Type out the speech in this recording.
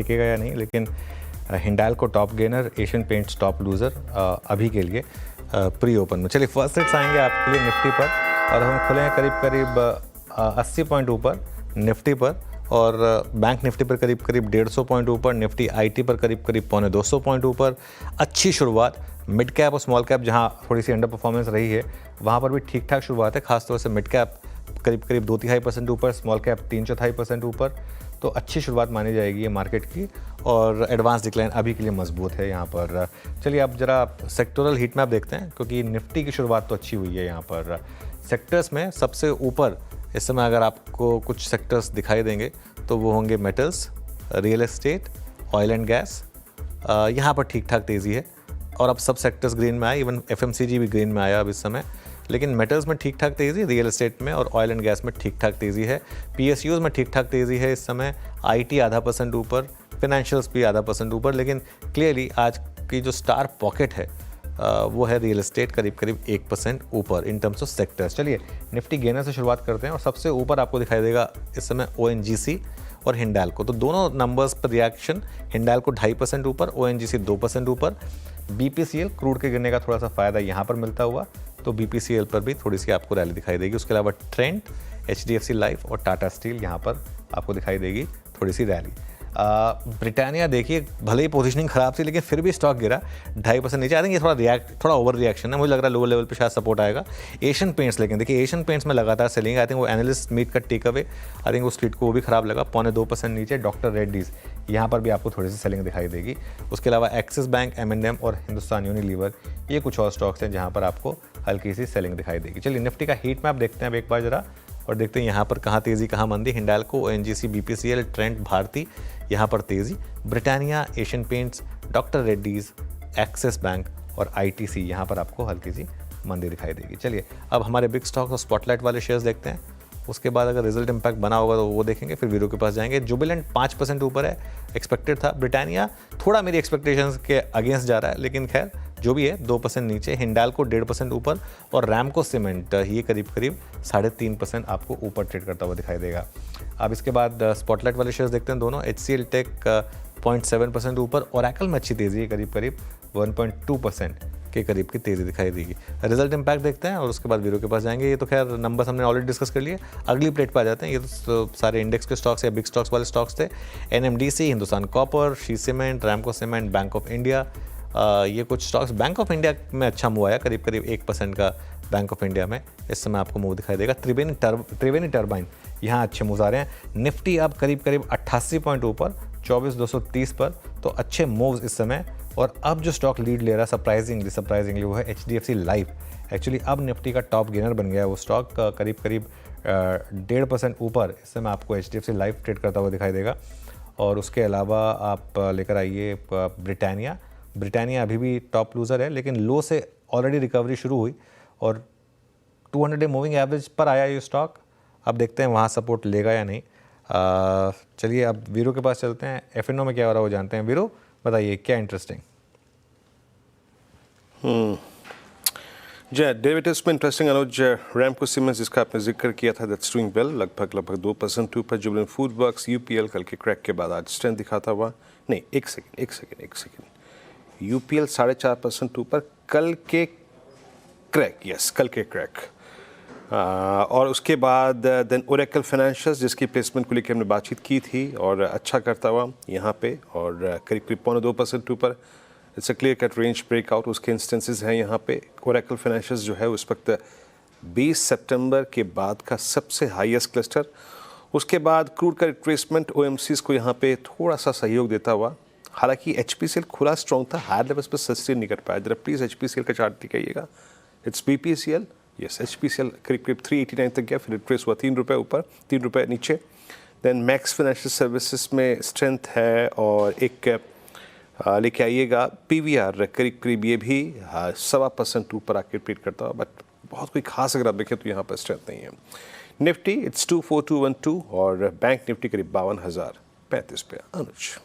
टिकेगा या नहीं, लेकिन Hindalco top gainer, Asian paints top loser अभी के लिए प्री ओपन में। चलिए फर्स्ट सेट्स आएंगे आपके लिए निफ्टी पर, और हम खुले हैं करीब करीब 80 पॉइंट ऊपर निफ्टी पर, और बैंक निफ्टी पर करीब करीब 150 पॉइंट ऊपर, निफ्टी आईटी पर करीब करीब 250 पॉइंट ऊपर। अच्छी शुरुआत मिड कैप और स्मॉल कैप जहां थोड़ी सी अंडर परफॉर्मेंस रही है वहां पर भी ठीक ठाक शुरुआत है, खासतौर से मिड कैप करीब करीब 2/3% ऊपर, स्मॉल कैप 3/4% ऊपर। तो अच्छी शुरुआत मानी जाएगी ये मार्केट की, और एडवांस डिक्लाइन अभी के लिए मजबूत है यहाँ पर। चलिए अब जरा सेक्टोरल हीट मैप देखते हैं, क्योंकि निफ्टी की शुरुआत तो अच्छी हुई है यहाँ पर। सेक्टर्स में सबसे ऊपर इस समय अगर आपको कुछ सेक्टर्स दिखाई देंगे तो वो होंगे metals, real estate, oil and gas. यहाँ पर ठीक ठाक तेज़ी है, और अब सब सेक्टर्स ग्रीन में आए, इवन एफएमसीजी भी ग्रीन में आया अब इस समय। लेकिन मेटल्स में ठीक ठाक तेज़ी, रियल एस्टेट में और ऑयल एंड गैस में ठीक ठाक तेज़ी है। पीएसयूज़ में ठीक ठाक तेज़ी है इस समय। आईटी ½ % ऊपर, फाइनेंशियल्स भी ½ % ऊपर। लेकिन क्लियरली आज की जो स्टार पॉकेट है वो है रियल एस्टेट, करीब करीब 1% ऊपर इन टर्म्स ऑफ सेक्टर्स। चलिए निफ्टी गेनर से शुरुआत करते हैं, और सबसे ऊपर आपको दिखाई देगा इस समय ओएनजीसी और हिंडाल्को। तो दोनों नंबर्स पर रिएक्शन, हिंडाल्को 2.5% ऊपर, ओएनजीसी 2% ऊपर। बीपीसीएल क्रूड के गिरने का थोड़ा सा फायदा यहाँ पर मिलता हुआ, तो बीपीसीएल पर भी थोड़ी सी आपको रैली दिखाई देगी। उसके अलावा ट्रेंट, एचडीएफसी लाइफ और टाटा स्टील यहाँ पर आपको दिखाई देगी थोड़ी सी रैली। ब्रिटानिया देखिए भले ही पोजीशनिंग खराब थी, लेकिन फिर भी स्टॉक गिरा 2.5% नीचे। आई थिंक ये थोड़ा ओवर रिएक्शन है, मुझे लग रहा है लोअर लेवल पे शायद सपोर्ट आएगा। एशियन पेंट्स, लेकिन देखिए एशियन पेंट्स में लगातार सेलिंग। आई थिंक वो एनालिस्ट मीट का टेक अवे, आई थिंक उस स्ट्रीट को वो भी खराब लगा। 2.25% नीचे। डॉक्टर रेड्डीज यहाँ पर भी आपको थोड़ी सी सेलिंग दिखाई देगी। उसके अलावा एक्सिस बैंक, M&M और हिंदुस्तान यूनिलीवर, ये कुछ और स्टॉक्स हैं जहाँ पर आपको हल्की सी सेलिंग दिखाई देगी। चलिए निफ्टी का हीट मैप देखते हैं अब एक बार जरा, और देखते हैं यहाँ पर कहाँ तेज़ी कहाँ मंदी। Hindalco, ONGC, BPCL, Trent, Bharti यहाँ पर तेज़ी। Britannia, Asian Paints, doctor Reddy's, Axis Bank और आईटीसी यहाँ पर आपको हल्की सी मंदी दिखाई देगी। चलिए अब हमारे बिग स्टॉक्स और स्पॉटलाइट वाले शेयर्स देखते हैं। उसके बाद अगर रिजल्ट इंपैक्ट बना होगा तो वो देखेंगे, फिर वीरो के पास जाएंगे। जुबिलेंट 5% ऊपर है, एक्सपेक्टेड था। ब्रिटानिया थोड़ा मेरी एक्सपेक्टेशंस के अगेंस्ट जा रहा है, लेकिन खैर जो भी है 2% नीचे। हिंडाल्को 1.5% ऊपर, और रैमको सीमेंट ये करीब करीब 3.5% आपको ऊपर ट्रेड करता हुआ दिखाई देगा। अब इसके बाद स्पॉटलाइट वाले शेयर्स देखते हैं दोनों। HCL टेक 0.7% ऊपर, ओरेकल में अच्छी तेज़ी है, करीब करीब 1.2% के करीब की तेज़ी दिखाई देगी। रिजल्ट इंपैक्ट देखते हैं और उसके बाद वीरो के पास जाएंगे। ये तो खैर नंबर्स हमने ऑलरेडी डिस्कस कर लिए। अगली प्लेट पर आ जाते हैं। ये तो सारे इंडेक्स के स्टॉक्स या बिग स्टॉक्स वाले स्टॉक्स थे। NMDC, Hindustan copper, she cement, Ramco cement, bank of India, ये कुछ स्टॉक्स। बैंक ऑफ इंडिया में अच्छा मूव आया, करीब करीब 1% का बैंक ऑफ इंडिया में इस समय आपको मूव दिखाई देगा। त्रिवेणी टर्बाइन यहाँ अच्छे मूव आ रहे हैं। निफ्टी अब करीब करीब 88 पॉइंट ऊपर, 24,230 पर, तो अच्छे मूव्स इस समय। और अब जो स्टॉक लीड ले रहा है सरप्राइजिंगली वो है HDFC लाइफ। एक्चुअली अब निफ्टी का टॉप गेनर बन गया है वो स्टॉक, करीब करीब 1.5% ऊपर इस समय आपको HDFC लाइफ ट्रेड करता हुआ दिखाई देगा। और उसके अलावा आप लेकर आइए ब्रिटानिया अभी भी टॉप लूज़र है, लेकिन लो से ऑलरेडी रिकवरी शुरू हुई और 200 डे मूविंग एवरेज पर आया ये स्टॉक। अब देखते हैं वहाँ सपोर्ट लेगा या नहीं। चलिए अब वीरो के पास चलते हैं। F&O में क्या हो रहा है वो जानते हैं। वीरो बताइए क्या इंटरेस्टिंग। जी डेरिवेटिव्स में इंटरेस्टिंग अनुज, रैमको सीमेंट्स जिसका आपने जिक्र किया था, दैट्स डूइंग वेल, लगभग 2% ऊपर। जुबिलेंट फूड वर्क्स, UPL कल के क्रैक के बाद आज स्ट्रेंथ दिखाता हुआ। नहीं, एक सेकेंड, UPL 4.5% ऊपर, कल के क्रैक, यस कल के क्रैक। और उसके बाद देन ओरेकल फाइनेंशियल्स जिसकी प्लेसमेंट को लेकर हमने बातचीत की थी और अच्छा करता हुआ यहाँ पे, और करीब करीब 2.25% ऊपर। It's a clear cut range breakout, उसके इंस्टेंसेस हैं यहाँ पे। ओरेकल फाइनेंशियल्स जो है उस वक्त 20 सितंबर के बाद का सबसे हाईएस्ट क्लस्टर। उसके बाद क्रूड का रिट्रेसमेंट OMCs को यहाँ पे थोड़ा सा सहयोग देता हुआ। हालांकि HPCL खुला स्ट्रॉन्ग था, हायर लेवल्स पर सस्टेन नहीं कर पाया। जरा प्लीज़ HPCL का चार्ट दिखाइएगा। इट्स BPCL, यस HPCL करीब करीब 389 तक गया, फिर रिट्रेस हुआ 3 रुपये ऊपर, 3 रुपये नीचे। देन मैक्स फाइनेंशियल सर्विसेज में स्ट्रेंथ है, और एक लेके आइएगा PVR करीब करीब ये भी 1.25% ऊपर आके ट्रेड करता हुआ, बट बहुत कोई खास अगर आप देखें तो यहाँ पर स्ट्रेंथ नहीं है। निफ्टी इट्स 24212 और बैंक निफ्टी करीब 52,035 पे। अनुज।